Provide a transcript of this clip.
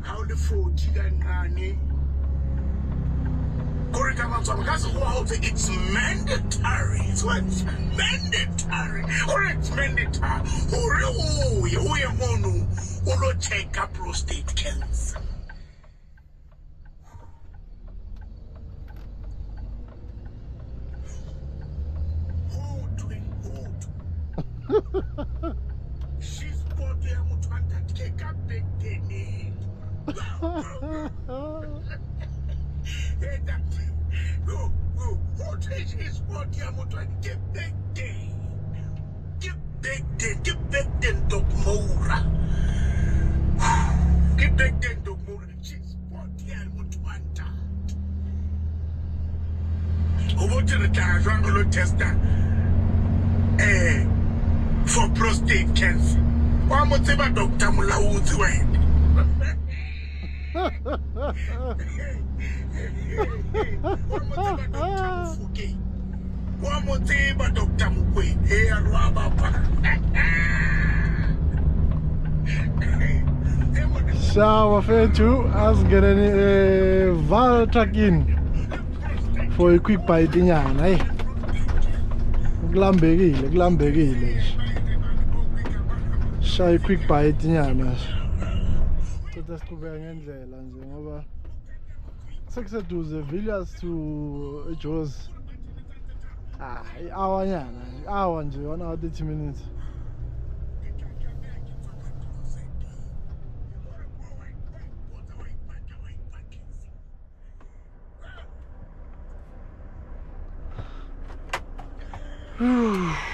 How the 40 and it's mandatory. It's mandatory. Or it's mandatory. Or check up prostate cancer. She's got to take up big day. Go, what is his body? I'm going to get back day. Get back then, Dog Mora. Get back then, Dog Mora. She's body, I'm going to want that. Over to the time, I'm going to test that. For prostate cancer. One more thing about Dr. Mulau's way. One more thing about Dr. Mukwe. Hey, So, wafethu asingene Vaal truck in for a quick bite inyana, hey. Kulambekile. Shaya quick bite inyana. Kodwa siqhubeka ngendlela nje ngoba sekuseduze Villiers to Joes. I-hour nyana, i-hour nje 1 hour 30 minutes. Whew.